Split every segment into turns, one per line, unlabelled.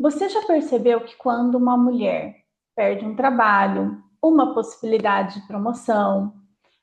Você já percebeu que quando uma mulher perde um trabalho, uma possibilidade de promoção,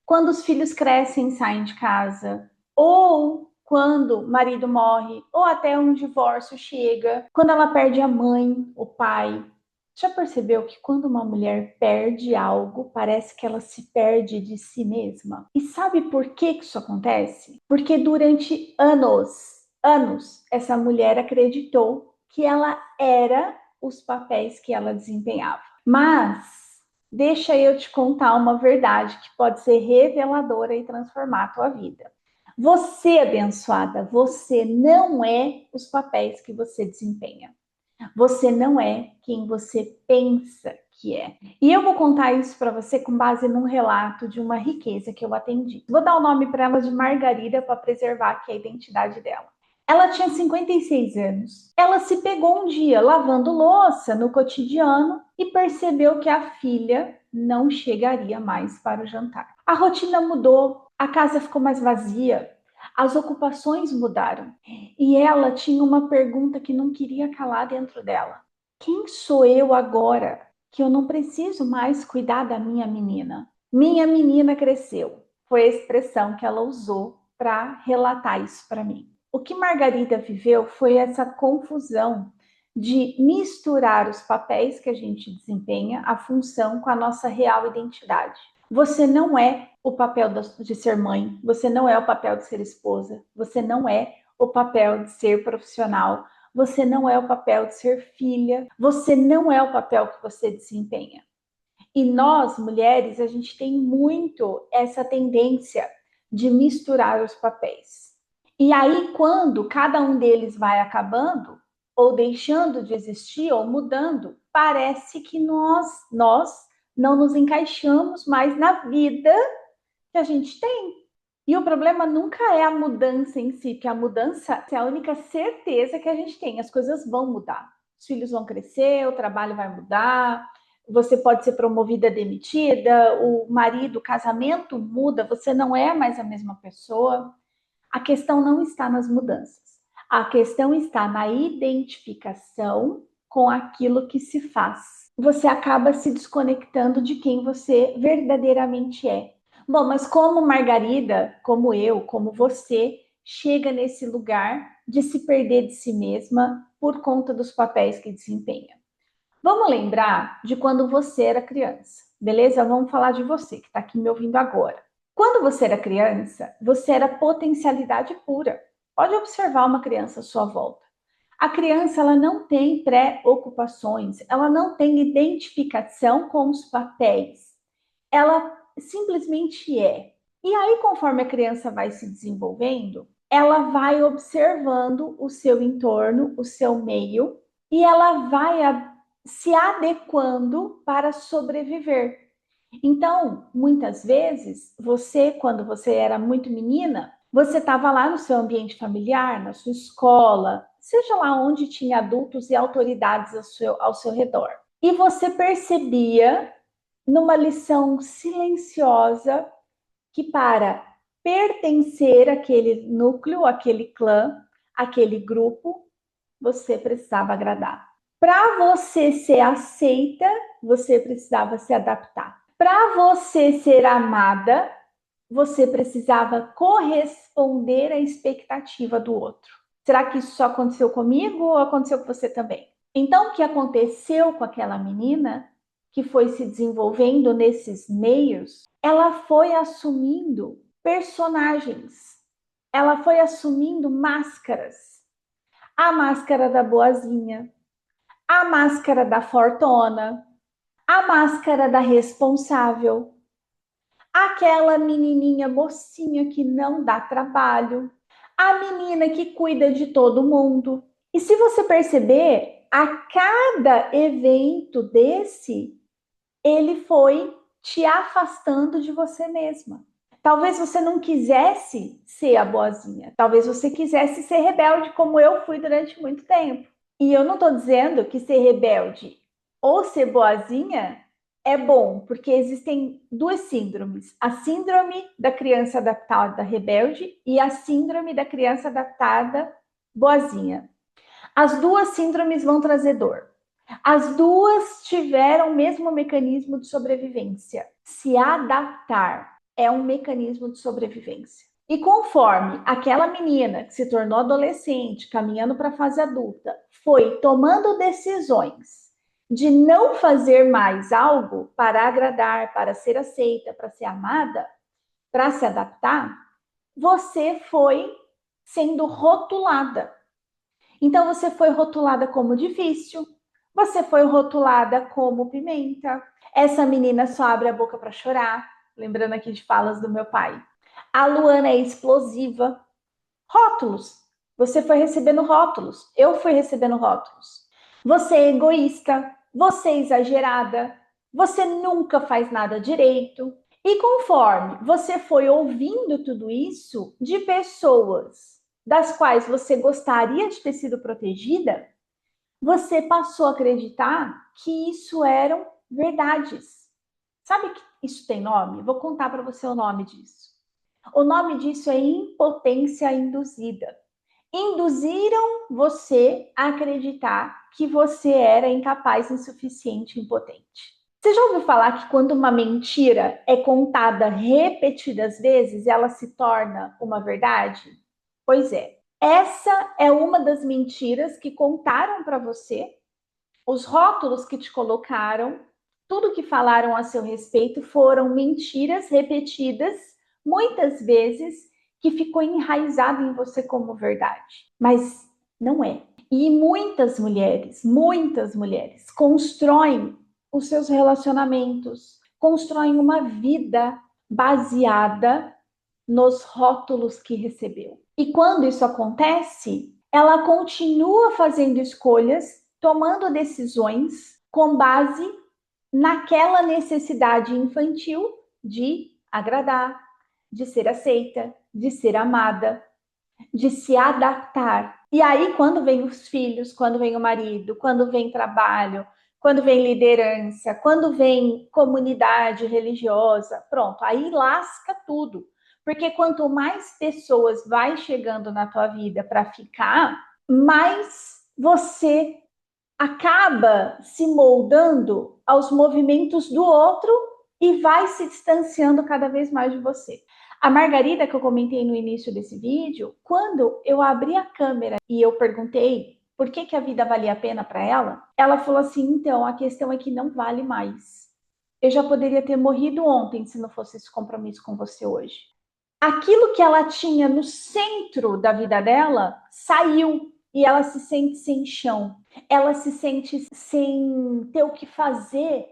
quando os filhos crescem e saem de casa, ou quando o marido morre, ou até um divórcio chega, quando ela perde a mãe, o pai, já percebeu que quando uma mulher perde algo, parece que ela se perde de si mesma? E sabe por que isso acontece? Porque durante anos, essa mulher acreditou que ela era os papéis que ela desempenhava. Mas deixa eu te contar uma verdade que pode ser reveladora e transformar a tua vida. Você, abençoada, você não é os papéis que você desempenha. Você não é quem você pensa que é. E eu vou contar isso para você com base num relato de uma riqueza que eu atendi. Vou dar o nome para ela de Margarida para preservar aqui a identidade dela. Ela tinha 56 anos. Ela se pegou um dia lavando louça no cotidiano e percebeu que a filha não chegaria mais para o jantar. A rotina mudou, a casa ficou mais vazia, as ocupações mudaram. E ela tinha uma pergunta que não queria calar dentro dela. Quem sou eu agora que eu não preciso mais cuidar da minha menina? Minha menina cresceu. Foi a expressão que ela usou para relatar isso para mim. O que Margarida viveu foi essa confusão de misturar os papéis que a gente desempenha, a função, com a nossa real identidade. Você não é o papel de ser mãe, você não é o papel de ser esposa, você não é o papel de ser profissional, você não é o papel de ser filha, você não é o papel que você desempenha. E nós, mulheres, a gente tem muito essa tendência de misturar os papéis. E aí, quando cada um deles vai acabando, ou deixando de existir, ou mudando, parece que nós não nos encaixamos mais na vida que a gente tem. E o problema nunca é a mudança em si, que a mudança é a única certeza que a gente tem. As coisas vão mudar. Os filhos vão crescer, o trabalho vai mudar, você pode ser promovida, demitida, o marido, o casamento muda, você não é mais a mesma pessoa. A questão não está nas mudanças. A questão está na identificação com aquilo que se faz. Você acaba se desconectando de quem você verdadeiramente é. Bom, mas como Margarida, como eu, como você, chega nesse lugar de se perder de si mesma por conta dos papéis que desempenha? Vamos lembrar de quando você era criança, beleza? Vamos falar de você que está aqui me ouvindo agora. Quando você era criança, você era potencialidade pura. Pode observar uma criança à sua volta. A criança ela não tem preocupações, ela não tem identificação com os papéis. Ela simplesmente é. E aí, conforme a criança vai se desenvolvendo, ela vai observando o seu entorno, o seu meio, e ela vai se adequando para sobreviver. Então, muitas vezes, você, quando você era muito menina, você estava lá no seu ambiente familiar, na sua escola, seja lá onde tinha adultos e autoridades ao seu redor. E você percebia, numa lição silenciosa, que para pertencer àquele núcleo, àquele clã, àquele grupo, você precisava agradar. Para você ser aceita, você precisava se adaptar. Para você ser amada, você precisava corresponder à expectativa do outro. Será que isso só aconteceu comigo ou aconteceu com você também? Então, o que aconteceu com aquela menina que foi se desenvolvendo nesses meios, ela foi assumindo personagens, ela foi assumindo máscaras. A máscara da boazinha, a máscara da fortona, a máscara da responsável, aquela menininha mocinha que não dá trabalho, a menina que cuida de todo mundo. E se você perceber, a cada evento desse, ele foi te afastando de você mesma. Talvez você não quisesse ser a boazinha, talvez você quisesse ser rebelde, como eu fui durante muito tempo. E eu não estou dizendo que ser rebelde ou ser boazinha é bom, porque existem duas síndromes: a síndrome da criança adaptada rebelde e a síndrome da criança adaptada boazinha. As duas síndromes vão trazer dor. As duas tiveram o mesmo mecanismo de sobrevivência. Se adaptar é um mecanismo de sobrevivência. E conforme aquela menina que se tornou adolescente, caminhando para a fase adulta, foi tomando decisões de não fazer mais algo para agradar, para ser aceita, para ser amada, para se adaptar, você foi sendo rotulada. Então você foi rotulada como difícil, você foi rotulada como pimenta. Essa menina só abre a boca para chorar, lembrando aqui de falas do meu pai. A Luana é explosiva. Rótulos. Você foi recebendo rótulos. Eu fui recebendo rótulos. Você é egoísta, você é exagerada, você nunca faz nada direito. E conforme você foi ouvindo tudo isso de pessoas das quais você gostaria de ter sido protegida, você passou a acreditar que isso eram verdades. Sabe que isso tem nome? Vou contar para você o nome disso. O nome disso é impotência induzida. Induziram você a acreditar que você era incapaz, insuficiente, impotente. Você já ouviu falar que quando uma mentira é contada repetidas vezes, ela se torna uma verdade? Pois é. Essa é uma das mentiras que contaram para você, os rótulos que te colocaram, tudo que falaram a seu respeito foram mentiras repetidas, muitas vezes, que ficou enraizado em você como verdade. Mas não é. E muitas mulheres constroem os seus relacionamentos, constroem uma vida baseada nos rótulos que recebeu. E quando isso acontece, ela continua fazendo escolhas, tomando decisões com base naquela necessidade infantil de agradar, de ser aceita, de ser amada, de se adaptar. E aí, quando vem os filhos, quando vem o marido, quando vem trabalho, quando vem liderança, quando vem comunidade religiosa, pronto, aí lasca tudo. Porque quanto mais pessoas vai chegando na tua vida para ficar, mais você acaba se moldando aos movimentos do outro e vai se distanciando cada vez mais de você. A Margarida, que eu comentei no início desse vídeo, quando eu abri a câmera e eu perguntei por que a vida valia a pena para ela, ela falou assim, então, a questão é que não vale mais. Eu já poderia ter morrido ontem se não fosse esse compromisso com você hoje. Aquilo que ela tinha no centro da vida dela saiu e ela se sente sem chão. Ela se sente sem ter o que fazer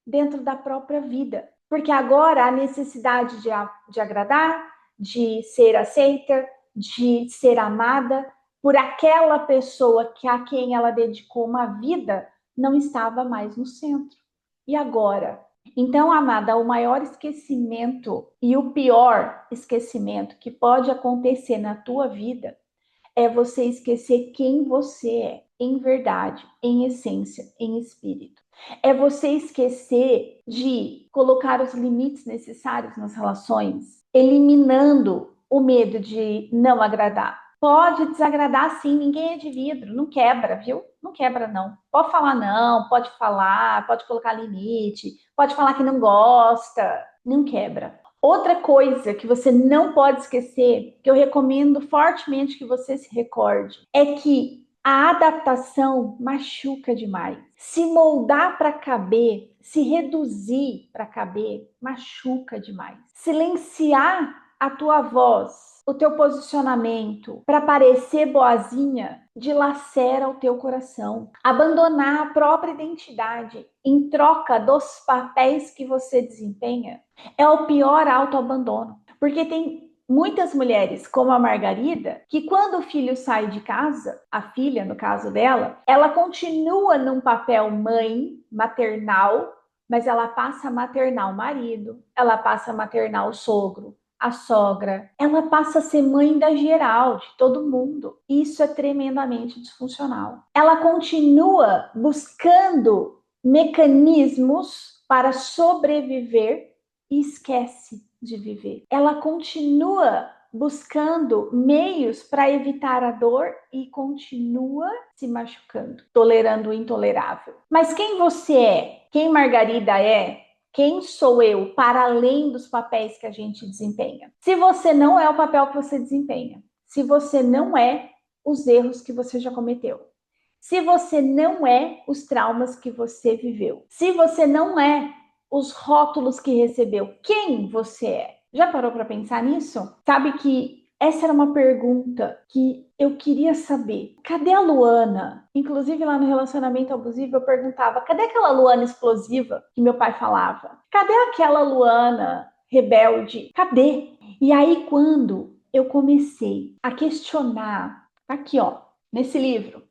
dentro da própria vida. Porque agora a necessidade de agradar, de ser aceita, de ser amada por aquela pessoa a quem ela dedicou uma vida não estava mais no centro. E agora? Então, amada, o maior esquecimento e o pior esquecimento que pode acontecer na tua vida é você esquecer quem você é, em verdade, em essência, em espírito. É você esquecer de colocar os limites necessários nas relações, eliminando o medo de não agradar. Pode desagradar sim, ninguém é de vidro, não quebra, viu? Não quebra não. Pode falar não, pode falar, pode colocar limite, pode falar que não gosta, não quebra. Outra coisa que você não pode esquecer, que eu recomendo fortemente que você se recorde, é que a adaptação machuca demais. Se moldar para caber, se reduzir para caber, machuca demais. Silenciar a tua voz, o teu posicionamento para parecer boazinha, dilacera o teu coração. Abandonar a própria identidade em troca dos papéis que você desempenha é o pior autoabandono. Porque tem muitas mulheres, como a Margarida, que quando o filho sai de casa, a filha, no caso dela, ela continua num papel mãe, maternal, mas ela passa a maternar o marido, ela passa a maternar o sogro, a sogra, ela passa a ser mãe da geral, de todo mundo. Isso é tremendamente disfuncional. Ela continua buscando mecanismos para sobreviver e esquece de viver. Ela continua buscando meios para evitar a dor e continua se machucando, tolerando o intolerável. Mas quem você é? Quem Margarida é? Quem sou eu para além dos papéis que a gente desempenha? Se você não é o papel que você desempenha, se você não é os erros que você já cometeu, se você não é os traumas que você viveu, se você não é os rótulos que recebeu, quem você é? Já parou para pensar nisso? Sabe que essa era uma pergunta que eu queria saber. Cadê a Luana? Inclusive lá no relacionamento abusivo eu perguntava, cadê aquela Luana explosiva que meu pai falava? Cadê aquela Luana rebelde? Cadê? E aí quando eu comecei a questionar, aqui ó, nesse livro,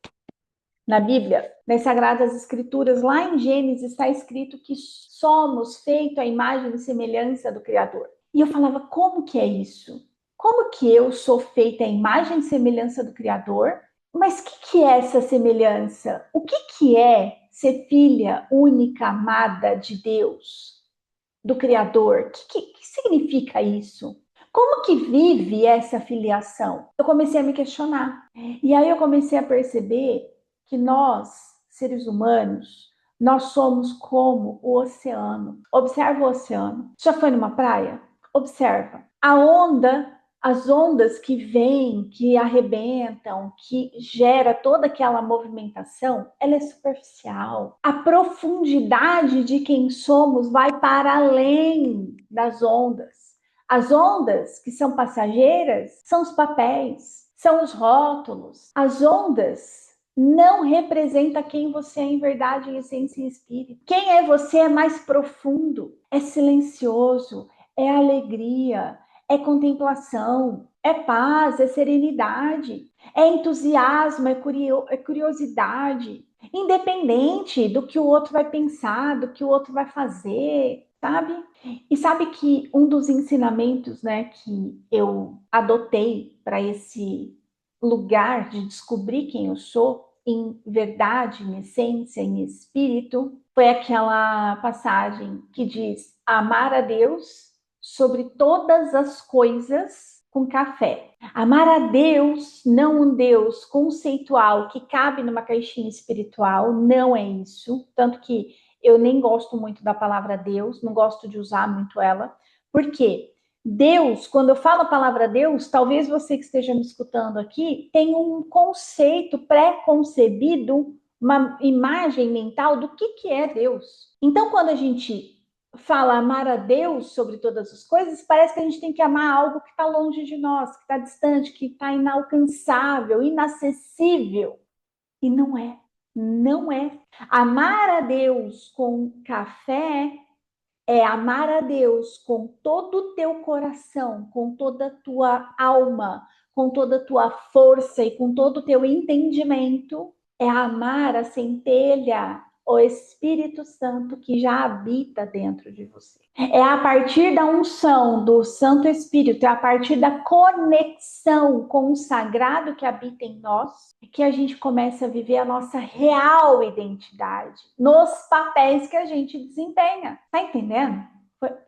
na Bíblia, nas Sagradas Escrituras, lá em Gênesis está escrito que somos feitos à imagem e semelhança do Criador. E eu falava, como que é isso? Como que eu sou feita à imagem e semelhança do Criador? Mas o que é essa semelhança? O que é ser filha única, amada de Deus, do Criador? O que significa isso? Como que vive essa filiação? Eu comecei a me questionar. E aí eu comecei a perceber que nós, seres humanos, nós somos como o oceano. Observa o oceano. Já foi numa praia? Observa. A onda, as ondas que vêm, que arrebentam, que gera toda aquela movimentação, ela é superficial. A profundidade de quem somos vai para além das ondas. As ondas que são passageiras são os papéis, são os rótulos. As ondas não representa quem você é em verdade, em essência e espírito. Quem é você é mais profundo, é silencioso, é alegria, é contemplação, é paz, é serenidade, é entusiasmo, é curiosidade, independente do que o outro vai pensar, do que o outro vai fazer, sabe? E sabe que um dos ensinamentos, né, que eu adotei para esse lugar de descobrir quem eu sou, em verdade, em essência, em espírito, foi aquela passagem que diz: amar a Deus sobre todas as coisas com café. Amar a Deus, não um Deus conceitual que cabe numa caixinha espiritual, não é isso. Tanto que eu nem gosto muito da palavra Deus, não gosto de usar muito ela. Por quê? Deus, quando eu falo a palavra Deus, talvez você que esteja me escutando aqui tenha um conceito pré-concebido, uma imagem mental do que é Deus. Então, quando a gente fala amar a Deus sobre todas as coisas, parece que a gente tem que amar algo que está longe de nós, que está distante, que está inalcançável, inacessível. E não é. Não é. Amar a Deus com café é amar a Deus com todo o teu coração, com toda a tua alma, com toda a tua força e com todo o teu entendimento. É amar a centelha, o Espírito Santo que já habita dentro de você. É a partir da unção do Santo Espírito, é a partir da conexão com o sagrado que habita em nós, que a gente começa a viver a nossa real identidade nos papéis que a gente desempenha. Tá entendendo?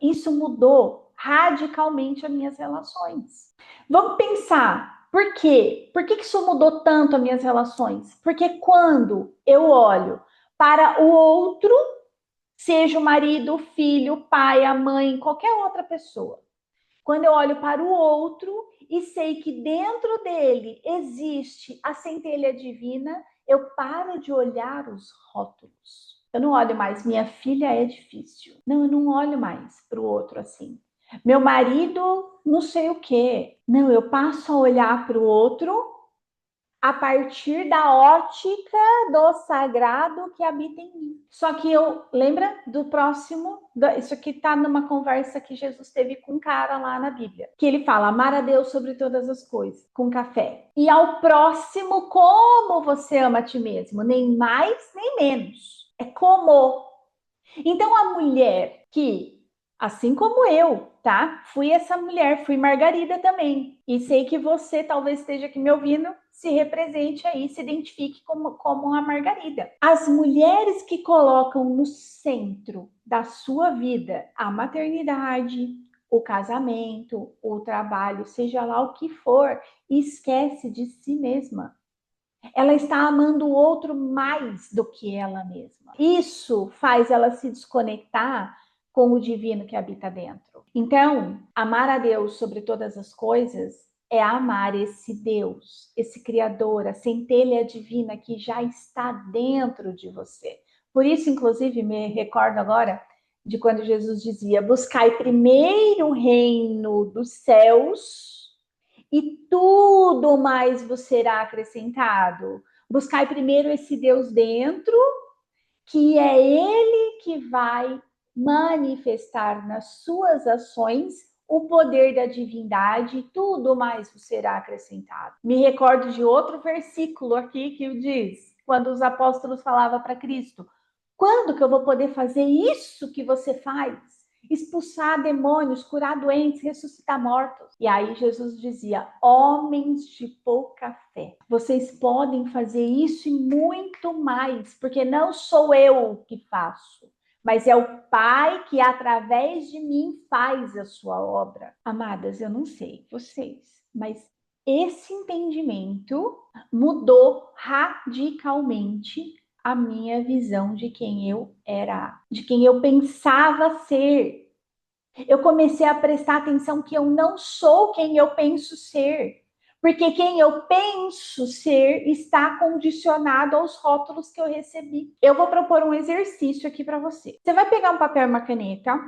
Isso mudou radicalmente as minhas relações. Vamos pensar, por quê? Por que isso mudou tanto as minhas relações? Porque quando eu olho para o outro, seja o marido, o filho, o pai, a mãe, qualquer outra pessoa. Quando eu olho para o outro e sei que dentro dele existe a centelha divina, eu paro de olhar os rótulos. Eu não olho mais, minha filha é difícil. Não, eu não olho mais para o outro assim. Meu marido, não sei o quê. Não, eu passo a olhar para o outro a partir da ótica do sagrado que habita em mim. Só que eu, lembra do próximo? Isso aqui está numa conversa que Jesus teve com um cara lá na Bíblia, que ele fala, amar a Deus sobre todas as coisas, com café. E ao próximo, como você ama a ti mesmo, nem mais, nem menos. É como. Então a mulher que, assim como eu, tá? Fui essa mulher, fui Margarida também. E sei que você talvez esteja aqui me ouvindo, se represente aí, se identifique como uma Margarida. As mulheres que colocam no centro da sua vida a maternidade, o casamento, o trabalho, seja lá o que for, e esquece de si mesma. Ela está amando o outro mais do que ela mesma. Isso faz ela se desconectar com o divino que habita dentro. Então, amar a Deus sobre todas as coisas é amar esse Deus, esse Criador, a centelha divina que já está dentro de você. Por isso, inclusive, me recordo agora de quando Jesus dizia: buscai primeiro o reino dos céus e tudo mais vos será acrescentado. Buscai primeiro esse Deus dentro, que é Ele que vai manifestar nas suas ações o poder da divindade, e tudo mais vos será acrescentado. Me recordo de outro versículo aqui que diz, quando os apóstolos falavam para Cristo: quando que eu vou poder fazer isso que você faz? Expulsar demônios, curar doentes, ressuscitar mortos. E aí Jesus dizia: homens de pouca fé, vocês podem fazer isso e muito mais, porque não sou eu que faço, mas é o Pai que através de mim faz a sua obra. Amadas, eu não sei vocês, mas esse entendimento mudou radicalmente a minha visão de quem eu era, de quem eu pensava ser. Eu comecei a prestar atenção que eu não sou quem eu penso ser, porque quem eu penso ser está condicionado aos rótulos que eu recebi. Eu vou propor um exercício aqui para você. Você vai pegar um papel e uma caneta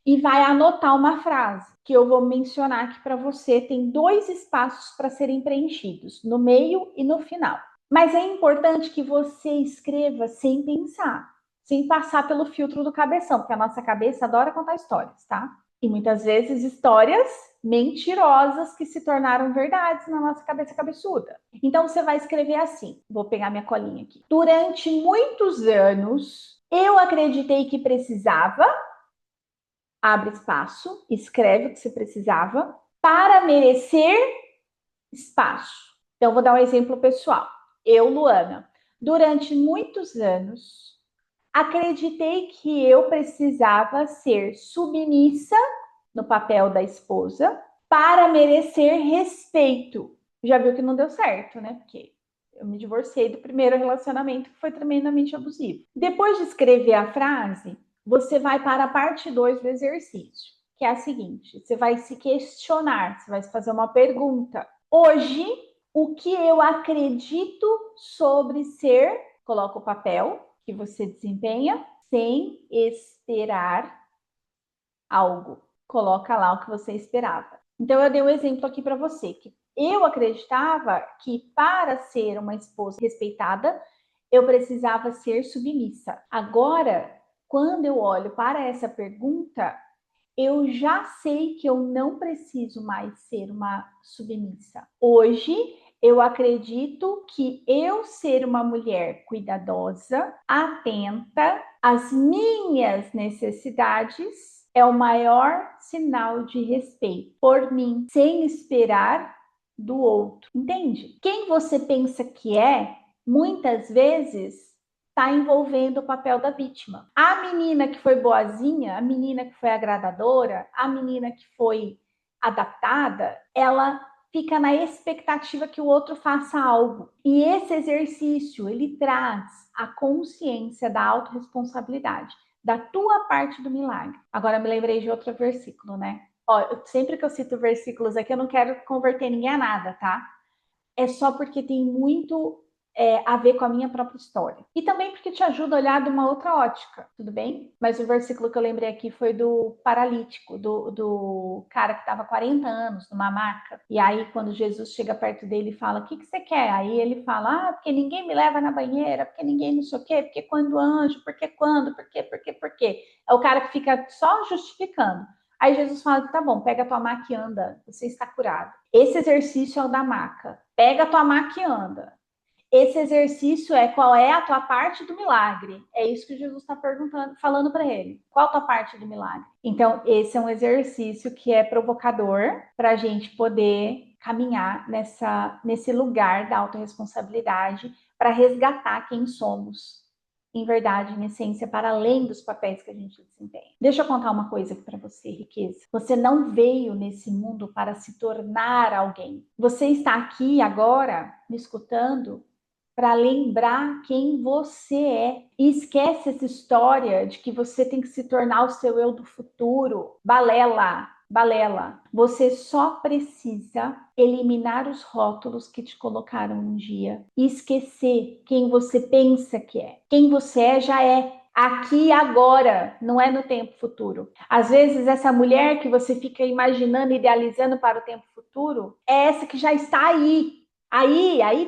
e vai anotar uma frase que eu vou mencionar aqui para você. Tem 2 espaços para serem preenchidos, no meio e no final. Mas é importante que você escreva sem pensar, sem passar pelo filtro do cabeção, porque a nossa cabeça adora contar histórias, tá? E muitas vezes histórias mentirosas que se tornaram verdades na nossa cabeça cabeçuda. Então você vai escrever assim, vou pegar minha colinha aqui. Durante muitos anos, eu acreditei que precisava, abre espaço, escreve o que você precisava, para merecer espaço. Então, vou dar um exemplo pessoal. Eu, Luana, durante muitos anos, acreditei que eu precisava ser submissa no papel da esposa para merecer respeito. Já viu que não deu certo, né? Porque eu me divorciei do primeiro relacionamento que foi tremendamente abusivo. Depois de escrever a frase, você vai para a parte 2 do exercício, que é a seguinte: você vai se questionar, você vai fazer uma pergunta. Hoje, o que eu acredito sobre ser, coloca o papel que você desempenha, sem esperar algo. Coloca lá o que você esperava. Então, eu dei um exemplo aqui para você, que eu acreditava que para ser uma esposa respeitada, eu precisava ser submissa. Agora, quando eu olho para essa pergunta, eu já sei que eu não preciso mais ser uma submissa. Hoje, eu acredito que eu ser uma mulher cuidadosa, atenta às minhas necessidades, é o maior sinal de respeito por mim, sem esperar do outro. Entende? Quem você pensa que é, muitas vezes está envolvendo o papel da vítima. A menina que foi boazinha, a menina que foi agradadora, a menina que foi adaptada, ela fica na expectativa que o outro faça algo. E esse exercício, ele traz a consciência da autorresponsabilidade, da tua parte do milagre. Agora me lembrei de outro versículo, né? Ó, sempre que eu cito versículos aqui, eu não quero converter ninguém a nada, tá? É só porque tem muito a ver com a minha própria história. E também porque te ajuda a olhar de uma outra ótica, tudo bem? Mas o versículo que eu lembrei aqui foi do paralítico, do cara que estava 40 anos numa maca. E aí, quando Jesus chega perto dele e fala: o que você quer? Aí ele fala: ah, porque ninguém me leva na banheira, porque ninguém não sei o quê, porque quando anjo, porque quando, porque. É o cara que fica só justificando. Aí Jesus fala: tá bom, pega a tua maca e anda, você está curado. Esse exercício é o da maca. Pega a tua maca e anda. Esse exercício é qual é a tua parte do milagre. É isso que Jesus está perguntando, falando para ele. Qual a tua parte do milagre? Então, esse é um exercício que é provocador para a gente poder caminhar nesse lugar da autorresponsabilidade para resgatar quem somos em verdade, em essência, para além dos papéis que a gente desempenha. Deixa eu contar uma coisa aqui para você, riqueza. Você não veio nesse mundo para se tornar alguém. Você está aqui agora, me escutando, para lembrar quem você é. E esquece essa história de que você tem que se tornar o seu eu do futuro. Balela, balela. Você só precisa eliminar os rótulos que te colocaram um dia e esquecer quem você pensa que é. Quem você é já é. Aqui e agora, não é no tempo futuro. Às vezes, essa mulher que você fica imaginando, idealizando para o tempo futuro, é essa que já está aí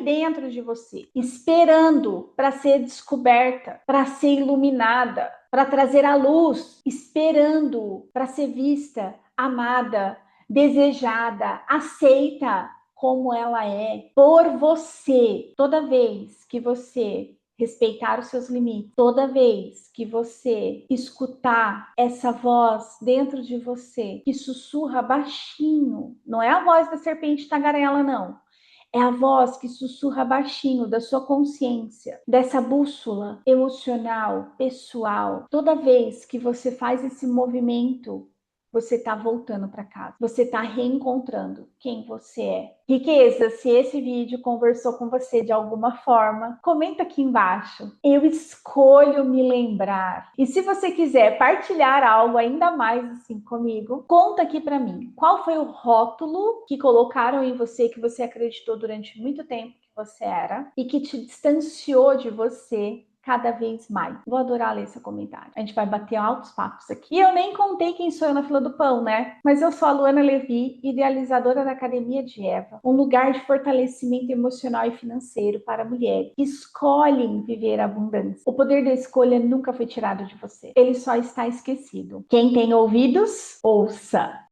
dentro de você, esperando para ser descoberta, para ser iluminada, para trazer a luz, esperando para ser vista, amada, desejada, aceita como ela é por você. Toda vez que você respeitar os seus limites, toda vez que você escutar essa voz dentro de você que sussurra baixinho, não é a voz da serpente tagarela, não. É a voz que sussurra baixinho da sua consciência, dessa bússola emocional, pessoal. Toda vez que você faz esse movimento, você está voltando para casa. Você está reencontrando quem você é. Riqueza, se esse vídeo conversou com você de alguma forma, comenta aqui embaixo. Eu escolho me lembrar. E se você quiser partilhar algo ainda mais assim comigo, conta aqui para mim. Qual foi o rótulo que colocaram em você que você acreditou durante muito tempo que você era e que te distanciou de você cada vez mais? Vou adorar ler seu comentário. A gente vai bater altos papos aqui. E eu nem contei quem sou eu na fila do pão, né? Mas eu sou a Luana Levi, idealizadora da Academia de Eva, um lugar de fortalecimento emocional e financeiro para mulheres que escolhem viver a abundância. O poder da escolha nunca foi tirado de você. Ele só está esquecido. Quem tem ouvidos, ouça.